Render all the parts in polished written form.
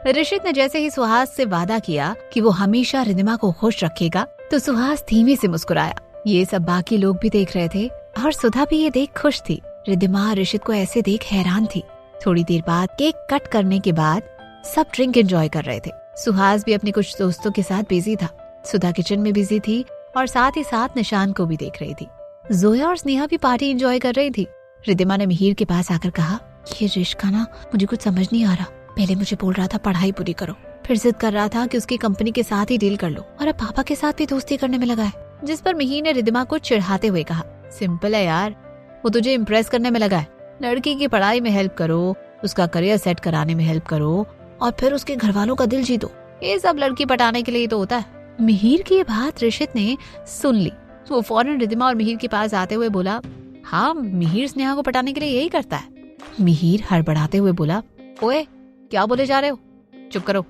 ऋषित ने जैसे ही सुहास से वादा किया कि वो हमेशा रिद्धिमा को खुश रखेगा, तो सुहास धीमे से मुस्कुराया। ये सब बाकी लोग भी देख रहे थे और सुधा भी ये देख खुश थी। रिद्धिमा ऋषित को ऐसे देख हैरान थी। थोड़ी देर बाद केक कट करने के बाद सब ड्रिंक एंजॉय कर रहे थे। सुहास भी अपने कुछ दोस्तों के साथ बिजी था। सुधा किचन में बिजी थी और साथ ही साथ निशान को भी देख रही थी। जोया और स्नेहा भी पार्टी एंजॉय कर रही थी। रिद्धिमा ने मिहिर के पास आकर कहा, ये रिश्का ना मुझे कुछ समझ नहीं आ रहा। पहले मुझे बोल रहा था पढ़ाई पूरी करो, फिर जिद कर रहा था कि उसकी कंपनी के साथ ही डील कर लो, और अब पापा के साथ भी दोस्ती करने में लगा है। जिस पर मिहिर ने रिद्धिमा को चिढ़ाते हुए कहा, सिंपल है यार, वो तुझे इम्प्रेस करने में लगा है। लड़की की पढ़ाई में हेल्प करो, उसका करियर सेट कराने में हेल्प करो और फिर उसके घर वालों का दिल जीतो। ये सब लड़की पटाने के लिए तो होता है। मिहिर की ये बात ऋषित ने सुन ली। वो फौरन रिद्धिमा और मिहिर के पास आते हुए बोला, हाँ, मिहिर स्नेहा को पटाने के लिए यही करता है। मिहिर हड़बड़ाते हुए बोला, ओए क्या बोले जा रहे हो, चुप करो।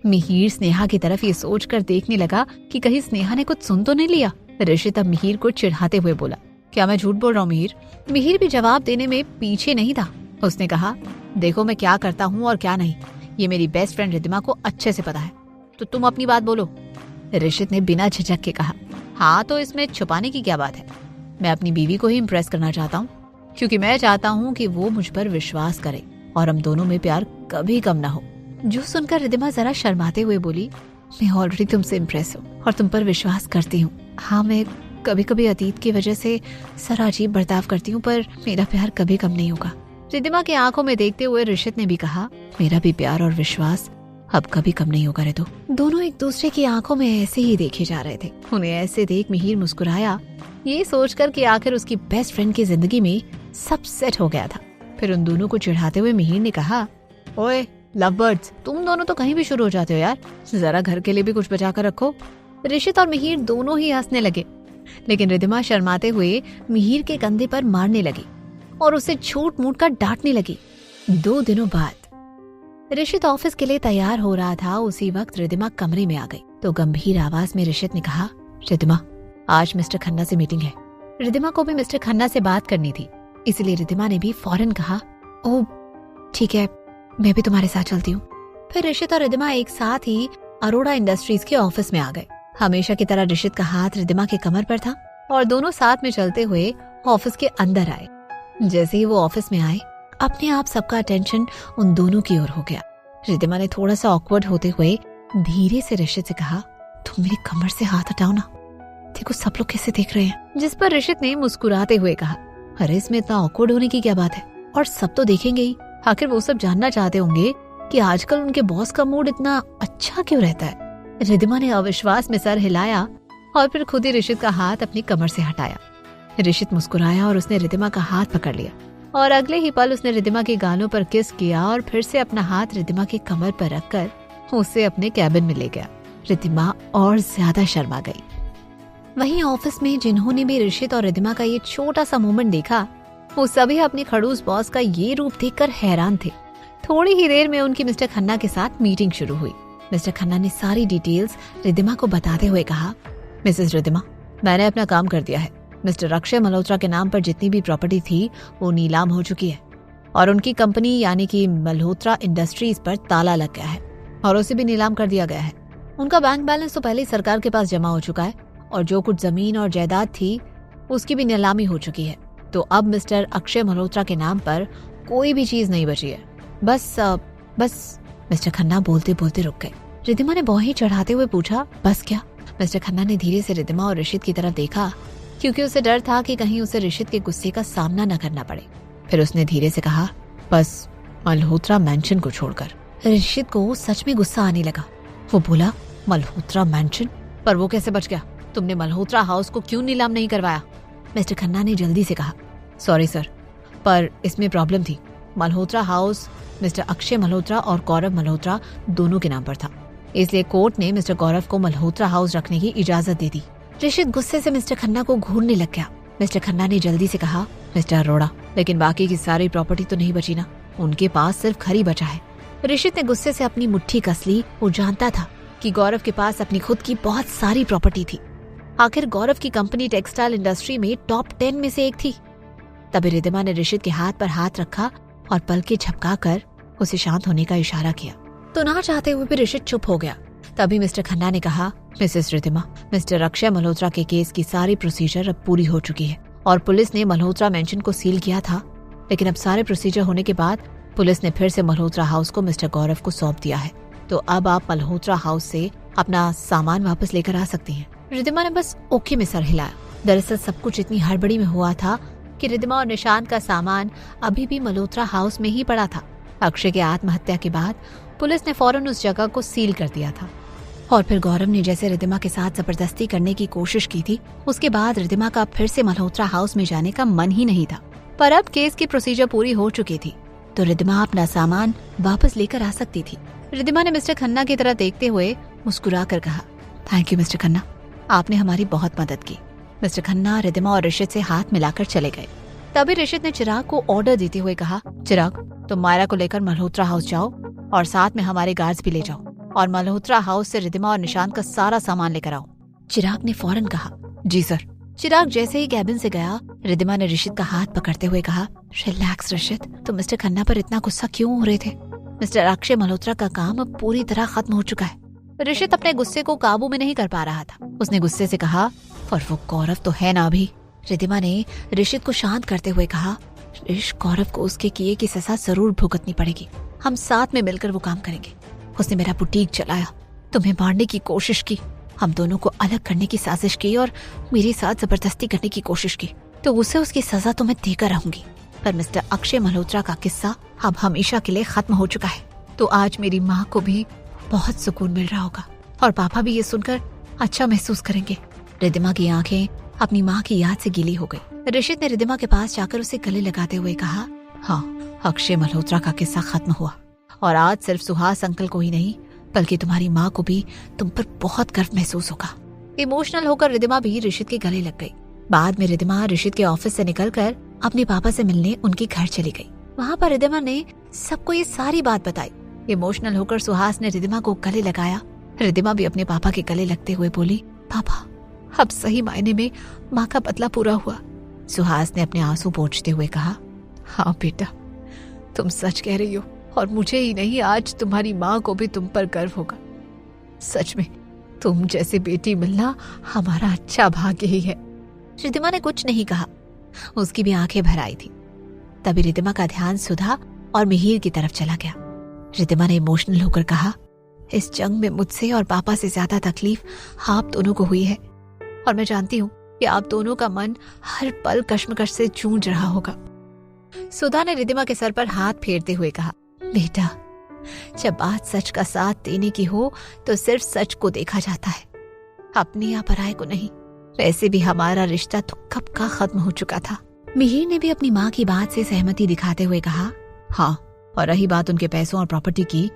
मिहिर स्नेहा की तरफ ये सोचकर देखने लगा कि कहीं स्नेहा ने कुछ सुन तो नहीं लिया। ऋषित अब मिहिर को चिढ़ाते हुए बोला, क्या मैं झूठ बोल रहा हूँ मिहिर? मिहिर भी जवाब देने में पीछे नहीं था। उसने कहा, देखो मैं क्या करता हूँ और क्या नहीं, ये मेरी बेस्ट फ्रेंड रिद्धिमा को अच्छे से पता है, तो तुम अपनी बात बोलो। ऋषित ने बिना झिझक के कहा, हाँ तो इसमें छुपाने की क्या बात है? मैं अपनी बीवी को ही इम्प्रेस करना चाहता हूँ, क्योंकि मैं चाहता हूँ कि वो मुझ पर विश्वास करे और हम दोनों में प्यार कभी कम ना हो। जो सुनकर रिद्धिमा जरा शर्माते हुए बोली, मैं ऑलरेडी तुमसे इम्प्रेस हूँ और तुम पर विश्वास करती हूँ। हाँ, मैं कभी कभी अतीत की वजह से जरा अजीब बर्ताव करती हूँ, पर मेरा प्यार कभी कम नहीं होगा। रिद्धिमा की आंखों में देखते हुए ऋषित ने भी कहा, मेरा भी प्यार और विश्वास अब कभी कम नहीं होगा रितु। दोनों एक दूसरे की आंखों में ऐसे ही देखे जा रहे थे। उन्हें ऐसे देख मिहिर मुस्कुराया, ये सोचकर कि आखिर उसकी बेस्ट फ्रेंड की जिंदगी में सब सेट हो गया था। फिर उन दोनों को चिढ़ाते हुए मिहिर ने कहा, ओए लव बर्ड्स, तुम दोनों तो कहीं भी शुरू हो जाते हो यार, जरा घर के लिए भी कुछ बचा कर रखो। ऋषित और मिहिर दोनों ही हंसने लगे, लेकिन रिद्धिमा शर्माते हुए मिहिर के कंधे पर मारने लगी और उसे झूठ मूठ कर डांटने लगी। 2 दिनों बाद ऋषित ऑफिस के लिए तैयार हो रहा था। उसी वक्त रिद्धिमा कमरे में आ गई तो गंभीर आवाज में ऋषित ने कहा, रिद्धिमा, आज मिस्टर खन्ना से मीटिंग है। रिद्धिमा को भी मिस्टर खन्ना से बात करनी थी, इसलिए रिद्धिमा ने भी फौरन कहा, ओह ठीक है, मैं भी तुम्हारे साथ चलती हूँ। फिर ऋषित और रिद्धिमा एक साथ ही अरोड़ा इंडस्ट्रीज के ऑफिस में आ गए। हमेशा की तरह ऋषित का हाथ रिद्धिमा के कमर पर था और दोनों साथ में चलते हुए ऑफिस के अंदर आए। जैसे ही वो ऑफिस में आए, अपने आप सबका अटेंशन उन दोनों की ओर हो गया। रिद्धिमा ने थोड़ा सा ऑकवर्ड होते हुए धीरे से ऋषित से कहा, तुम मेरी कमर से हाथ हटाओ ना, देखो सब लोग कैसे देख रहे हैं। जिस पर ऋषित ने मुस्कुराते हुए कहा, अरे इसमें इतना ऑकवर्ड होने की क्या बात है, और सब तो देखेंगे ही। आखिर वो सब जानना चाहते होंगे कि आजकल उनके बॉस का मूड इतना अच्छा क्यों रहता है। रिद्धिमा ने अविश्वास में सर हिलाया और फिर खुद ही ऋषित का हाथ अपनी कमर से हटाया। ऋषित मुस्कुराया और उसने रिद्धिमा का हाथ पकड़ लिया और अगले ही पल उसने रिद्धिमा के गालों पर किस किया और फिर से अपना हाथ रिद्धिमा के कमर पर रखकर उसे अपने कैबिन में ले गया। रिद्धिमा और ज्यादा शर्मा गई। वहीं ऑफिस में जिन्होंने भी ऋषित और रिद्धिमा का ये छोटा सा मोमेंट देखा, वो सभी अपने खड़ूस बॉस का ये रूप देखकर हैरान थे। थोड़ी ही देर में उनकी मिस्टर खन्ना के साथ मीटिंग शुरू हुई। मिस्टर खन्ना ने सारी डिटेल्स रिद्धिमा को बताते हुए कहा, मिसेस रिद्धिमा, मैंने अपना काम कर दिया है। मिस्टर अक्षय मल्होत्रा के नाम पर जितनी भी प्रॉपर्टी थी वो नीलाम हो चुकी है और उनकी कंपनी यानी कि मल्होत्रा इंडस्ट्रीज पर ताला लग गया है और उसे भी नीलाम कर दिया गया है। उनका बैंक बैलेंस तो पहले ही सरकार के पास जमा हो चुका है और जो कुछ जमीन और जायदाद थी उसकी भी नीलामी हो चुकी है। तो अब मिस्टर अक्षय मल्होत्रा के नाम पर कोई भी चीज नहीं बची है। बस मिस्टर खन्ना बोलते बोलते रुक गए। रिद्धिमा ने भौहें चढ़ाते हुए पूछा, बस क्या? मिस्टर खन्ना ने धीरे से रिद्धिमा और ऋषित की तरफ देखा, क्योंकि उसे डर था कि कहीं उसे ऋषित के गुस्से का सामना न करना पड़े। फिर उसने धीरे से कहा, बस मल्होत्रा मैंशन को छोड़कर। ऋषित को सच में गुस्सा आने लगा। वो बोला, मल्होत्रा मैंशन? पर वो कैसे बच गया? तुमने मल्होत्रा हाउस को क्यों नीलाम नहीं करवाया? मिस्टर खन्ना ने जल्दी से कहा, सॉरी सर, पर इसमें प्रॉब्लम थी। मल्होत्रा हाउस मिस्टर अक्षय मल्होत्रा और गौरव मल्होत्रा दोनों के नाम पर था, इसलिए कोर्ट ने मिस्टर गौरव को मल्होत्रा हाउस रखने की इजाजत दे दी। ऋषित गुस्से से मिस्टर खन्ना को घूरने लग गया। मिस्टर खन्ना ने जल्दी से कहा, मिस्टर अरोड़ा, लेकिन बाकी की सारी प्रॉपर्टी तो नहीं बची ना, उनके पास सिर्फ घर ही बचा है। ऋषित ने गुस्से से अपनी मुट्ठी कस ली। वो जानता था कि गौरव के पास अपनी खुद की बहुत सारी प्रॉपर्टी थी। आखिर गौरव की कंपनी टेक्सटाइल इंडस्ट्री में टॉप 10 में से एक थी। तभी रिद्धिमा ने ऋषित के हाथ पर हाथ रखा और पलकें झपकाकर उसे शांत होने का इशारा किया। तो ना चाहते हुए भी ऋषित चुप हो गया। तभी मिस्टर खन्ना ने कहा, मिसेस रिद्धिमा, मिस्टर अक्षय मल्होत्रा के केस की सारी प्रोसीजर अब पूरी हो चुकी है और पुलिस ने मल्होत्रा मेंशन को सील किया था, लेकिन अब सारे प्रोसीजर होने के बाद पुलिस ने फिर से मल्होत्रा हाउस को मिस्टर गौरव को सौंप दिया है। तो अब आप मल्होत्रा हाउस से अपना सामान वापस लेकर आ सकती हैं। रिद्धिमा ने बस ओके में सर हिलाया। दरअसल सब कुछ इतनी हड़बड़ी में हुआ था कि रिद्धिमा और निशांत का सामान अभी भी मल्होत्रा हाउस में ही पड़ा था। अक्षय के आत्महत्या के बाद पुलिस ने फौरन उस जगह को सील कर दिया था और फिर गौरव ने जैसे रिद्धिमा के साथ जबरदस्ती करने की कोशिश की थी, उसके बाद रिद्धिमा का फिर से मल्होत्रा हाउस में जाने का मन ही नहीं था। पर अब केस की प्रोसीजर पूरी हो चुकी थी तो रिद्धिमा अपना सामान वापस लेकर आ सकती थी। रिद्धिमा ने मिस्टर खन्ना की तरह देखते हुए मुस्कुरा कर कहा, थैंक यू मिस्टर खन्ना, आपने हमारी बहुत मदद की। मिस्टर खन्ना रिद्धिमा और ऋषित से हाथ मिलाकर चले गए। तभी ऋषित ने चिराग को ऑर्डर देते हुए कहा, चिराग, तुम मायरा को लेकर मल्होत्रा हाउस जाओ और साथ में हमारे गार्ड्स भी ले जाओ और मल्होत्रा हाउस से रिद्धिमा और निशांत का सारा सामान लेकर आओ। चिराग ने फौरन कहा, जी सर। चिराग जैसे ही कैबिन से गया, रिद्धिमा ने ऋषित का हाथ पकड़ते हुए कहा, रिलैक्स ऋषित, तुम मिस्टर खन्ना पर इतना गुस्सा क्यों हो रहे थे? मिस्टर अक्षय मल्होत्रा का काम अब पूरी तरह खत्म हो चुका है। ऋषित अपने गुस्से को काबू में नहीं कर पा रहा था। उसने गुस्से से कहा, पर वो गौरव तो है ना अभी। रिद्धिमा ने ऋषित को शांत करते हुए कहा, ऋष, गौरव को उसके किए की सजा जरूर भुगतनी पड़ेगी। हम साथ में मिलकर वो काम करेंगे। उसने मेरा बुटीक चलाया, तुम्हें मारने की कोशिश की, हम दोनों को अलग करने की साजिश की और मेरे साथ जबरदस्ती करने की कोशिश की, तो उसे उसकी सजा तो मैं देकर रहूंगी। पर मिस्टर अक्षय मल्होत्रा का किस्सा अब हमेशा के लिए खत्म हो चुका है, तो आज मेरी माँ को भी बहुत सुकून मिल रहा होगा और पापा भी ये सुनकर अच्छा महसूस करेंगे। रिद्धिमा की आंखें अपनी माँ की याद से गीली हो गई। ऋषित ने रिद्धिमा के पास जाकर उसे गले लगाते हुए कहा, हाँ, अक्षय मल्होत्रा का किस्सा खत्म हुआ और आज सिर्फ सुहास अंकल को ही नहीं बल्कि तुम्हारी माँ को भी तुम पर बहुत गर्व महसूस होगा। इमोशनल होकर रिद्धिमा भी ऋषित के गले लग गई। बाद में रिद्धिमा ऋषित के ऑफिस से निकलकर अपने पापा से मिलने उनके घर चली गई। वहाँ पर रिद्धिमा ने सबको ये सारी बात बताई। इमोशनल होकर सुहास ने रिद्धिमा को गले लगाया। रिद्धिमा भी अपने पापा के गले लगते हुए बोली, पापा, अब सही मायने में माँ का बदला पूरा हुआ। सुहास ने अपने आंसू पोंछते हुए कहा, हाँ बेटा, तुम सच कह रही हो और मुझे ही नहीं, आज तुम्हारी माँ को भी तुम पर गर्व होगा। सच में तुम जैसे बेटी मिलना हमारा अच्छा भाग्य ही है। रिद्धिमा ने कुछ नहीं कहा, उसकी भी आंखें भर आई थी। तभी रिद्धिमा का ध्यान सुधा और मिहिर की तरफ चला गया। रिद्धिमा ने इमोशनल होकर कहा, इस जंग में मुझसे और पापा से ज्यादा तकलीफ आप दोनों को हुई है और मैं जानती हूँ कि आप दोनों का मन हर पल कश्मकश से जूझ रहा होगा। सुधा ने रिद्धिमा के सर पर हाथ फेरते हुए कहा, बेटा, जब बात सच का साथ देने की हो तो सिर्फ सच को देखा जाता है, अपने या पराये को नहीं। वैसे भी हमारा रिश्ता तो कब का खत्म हो चुका था। मिहिर ने भी अपनी माँ की बात से सहमति दिखाते हुए कहा, हाँ, और रही बात उनके पैसों और प्रॉपर्टी की,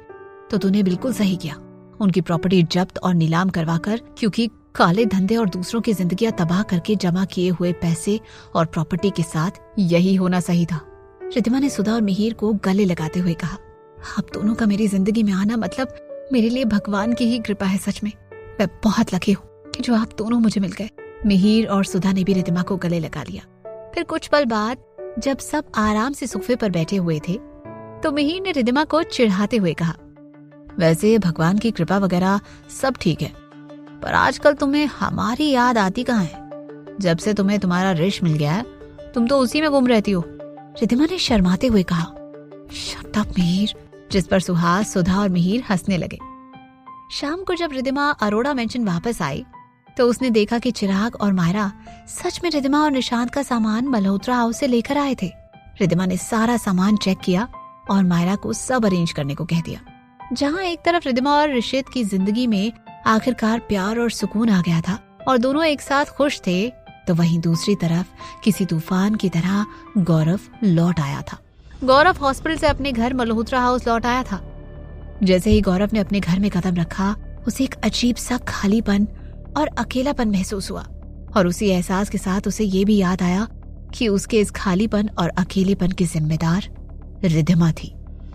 तो तूने बिल्कुल सही किया। उनकी प्रॉपर्टी जब्त और नीलाम करवाकर, क्योंकि काले धंधे और दूसरों की जिंदगियां तबाह करके जमा किए हुए पैसे और प्रॉपर्टी के साथ यही होना सही था। रिद्धिमा ने सुधा और मिहिर को गले लगाते हुए कहा, आप दोनों का मेरी जिंदगी में आना मतलब मेरे लिए भगवान की ही कृपा है। सच में मैं बहुत लकी हूँ कि जो आप दोनों मुझे मिल गए। मिहिर और सुधा ने भी रिद्धिमा को गले लगा लिया। फिर कुछ पल बाद जब सब आराम से सोफे पर बैठे हुए थे तो मिहिर ने रिद्धिमा को चिढ़ाते हुए कहा, वैसे भगवान की कृपा वगैरह सब ठीक है, पर आजकल तुम्हें हमारी याद आती कहाँ है? जब से तुम्हें तुम्हारा रिश मिल गया है, तुम तो उसी में गुम रहती हो। रिद्धिमा ने शर्माते हुए कहा, शट अप मिहिर, जिस पर सुहास, सुधा और मिहिर हंसने लगे। शाम को जब रिद्धिमा अरोड़ा मेंशन वापस आई तो उसने देखा कि चिराग और मायरा सच में रिद्धिमा और निशांत का सामान मल्होत्रा हाउस से लेकर आए थे। रिद्धिमा ने सारा सामान चेक किया और मायरा को सब अरेंज करने को कह दिया। जहाँ एक तरफ रिद्धिमा और ऋषित की जिंदगी में आखिरकार प्यार और सुकून आ गया था और दोनों एक साथ खुश थे, तो वहीं दूसरी तरफ किसी तूफान की तरह गौरव लौट आया था। गौरव हॉस्पिटल से अपने घर मल्होत्रा हाउस लौट आया था। जैसे ही गौरव ने अपने घर में कदम रखा, उसे एक अजीब सा खालीपन और अकेलापन महसूस हुआ और उसी एहसास के साथ उसे ये भी याद आया कि उसके इस खालीपन और अकेलेपन की जिम्मेदार रिद्धिमा थी।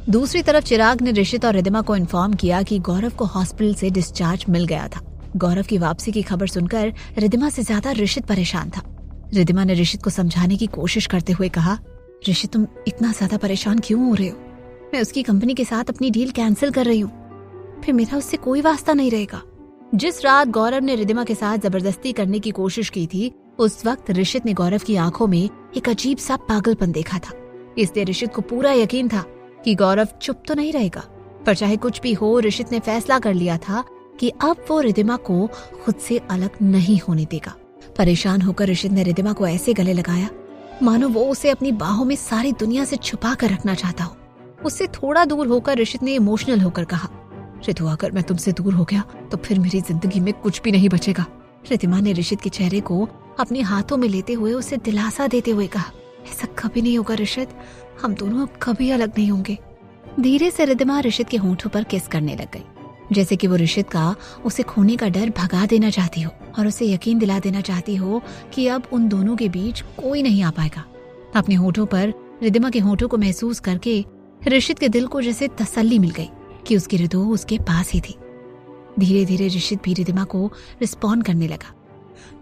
दूसरी तरफ चिराग ने ऋषित और रिद्धिमा को इन्फॉर्म किया कि गौरव को हॉस्पिटल से डिस्चार्ज मिल गया था। गौरव की वापसी की खबर सुनकर रिद्धिमा से ज्यादा ऋषित परेशान था। रिद्धिमा ने ऋषित को समझाने की कोशिश करते हुए कहा, ऋषित, तुम इतना ज्यादा परेशान क्यों हो रहे हो? मैं उसकी कंपनी के साथ अपनी डील कैंसिल कर रही हूँ। फिर मेरा उससे कोई वास्ता नहीं रहेगा। जिस रात गौरव ने रिद्धिमा के साथ जबरदस्ती करने की कोशिश की थी, उस वक्त ऋषित ने गौरव की आंखों में एक अजीब सा पागलपन देखा था। इसलिए ऋषित को पूरा यकीन था कि गौरव चुप तो नहीं रहेगा। पर चाहे कुछ भी हो, ऋषित ने फैसला कर लिया था कि अब वो रिद्धिमा को खुद से अलग नहीं होने देगा। परेशान होकर ऋषित ने रिद्धिमा को ऐसे गले लगाया मानो वो उसे अपनी बाहों में सारी दुनिया से छुपा कर रखना चाहता हो। उससे थोड़ा दूर होकर ऋषित ने इमोशनल होकर कहा, रितु, अगर मैं तुमसे दूर हो गया तो फिर मेरी जिंदगी में कुछ भी नहीं बचेगा। रिद्धिमा ने ऋषित के चेहरे को अपने हाथों में लेते हुए उसे दिलासा देते हुए कहा, ऐसा कभी नहीं होगा ऋषित, हम दोनों अब कभी अलग नहीं होंगे। धीरे से रिद्धिमा ऋषित के होंठों पर किस करने लग गई, जैसे कि वो ऋषित का उसे खोने का डर भगा देना चाहती हो और उसे यकीन दिला देना चाहती हो कि अब उन दोनों के बीच कोई नहीं आ पाएगा। अपने होठों पर रिद्धिमा के होठों को महसूस करके ऋषित के दिल को जैसे तसल्ली मिल गई कि उसकी रितु उसके पास ही थी। धीरे धीरे ऋषित भी रिद्धिमा को रिस्पॉन्ड करने लगा।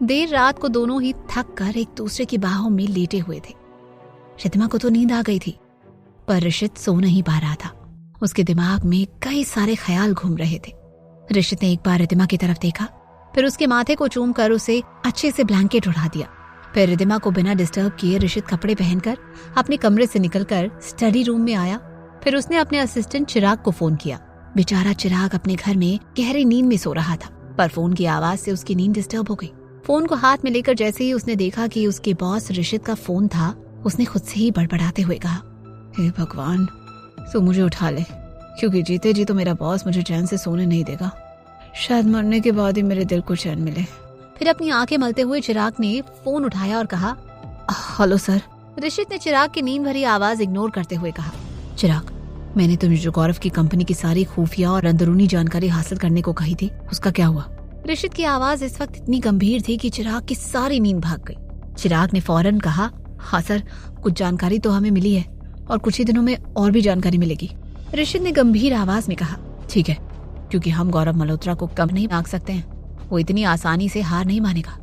देर रात को दोनों ही थक कर एक दूसरे की बाहों में लेटे हुए थे। रिद्धिमा को तो नींद आ गई थी, पर ऋषित सो नहीं पा रहा था। उसके दिमाग में कई सारे ख्याल घूम रहे थे। ऋषित ने एक बार रिद्धिमा की तरफ देखा, फिर उसके माथे को चूम कर उसे अच्छे से ब्लैंकेट उड़ा दिया। फिर रिद्धिमा को बिना डिस्टर्ब किए ऋषित कपड़े पहनकर अपने कमरे से निकलकर स्टडी रूम में आया। फिर उसने अपने असिस्टेंट चिराग को फोन किया। बेचारा चिराग अपने घर में गहरी नींद में सो रहा था, पर फोन की आवाज से उसकी नींद डिस्टर्ब हो गई। फोन को हाथ में लेकर जैसे ही उसने देखा कि उसके बॉस ऋषित का फोन था, उसने खुद से ही बड़बड़ाते हुए कहा, हे भगवान, तू मुझे उठा ले, क्योंकि जीते जी तो मेरा बॉस मुझे चैन से सोने नहीं देगा। शायद मरने के बाद ही मेरे दिल को चैन मिले। फिर अपनी आंखें मलते हुए चिराग ने फोन उठाया और कहा, हेलो सर। ऋषित ने चिराग की नींद भरी आवाज इग्नोर करते हुए कहा, चिराग, मैंने तुम्हें जो गौरव की कंपनी की सारी खुफिया और अंदरूनी जानकारी हासिल करने को कही थी, उसका क्या हुआ? ऋषित की आवाज इस वक्त इतनी गंभीर थी कि चिराग की सारी नींद भाग गई। चिराग ने फौरन कहा, हाँ सर, कुछ जानकारी तो हमें मिली है और कुछ ही दिनों में और भी जानकारी मिलेगी। ऋषित ने गंभीर आवाज में कहा, ठीक है, क्योंकि हम गौरव मल्होत्रा को कम नहीं भाग सकते हैं। वो इतनी आसानी से हार नहीं मानेगा।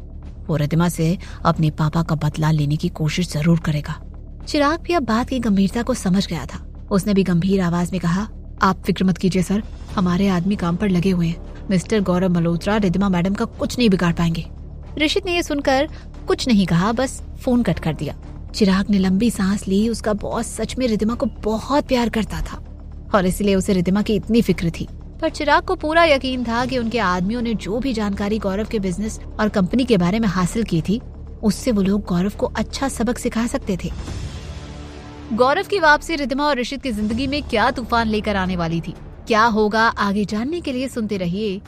वो रिद्धिमा से अपने पापा का बदला लेने की कोशिश जरूर करेगा। चिराग भी अब बात की गंभीरता को समझ गया था। उसने भी गंभीर आवाज में कहा, आप फिक्र मत कीजिए सर, हमारे आदमी काम पर लगे हुए हैं। मिस्टर गौरव मल्होत्रा रिद्धिमा मैडम का कुछ नहीं बिगाड़ पाएंगे। ऋषित ने यह सुनकर कुछ नहीं कहा, बस फोन कट कर दिया। चिराग ने लंबी सांस ली। उसका बॉस सच में रिद्धिमा को बहुत प्यार करता था और इसलिए उसे रिद्धिमा की इतनी फिक्र थी। पर चिराग को पूरा यकीन था कि उनके आदमियों ने जो भी जानकारी गौरव के बिजनेस और कंपनी के बारे में हासिल की थी, उससे वो लोग गौरव को अच्छा सबक सिखा सकते थे। गौरव की वापसी रिद्धिमा और ऋषित की जिंदगी में क्या तूफान लेकर आने वाली थी, क्या होगा आगे जानने के लिए सुनते रहिए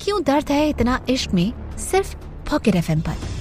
क्यों दर्द है इतना इश्क में, सिर्फ पॉकेट FM पर।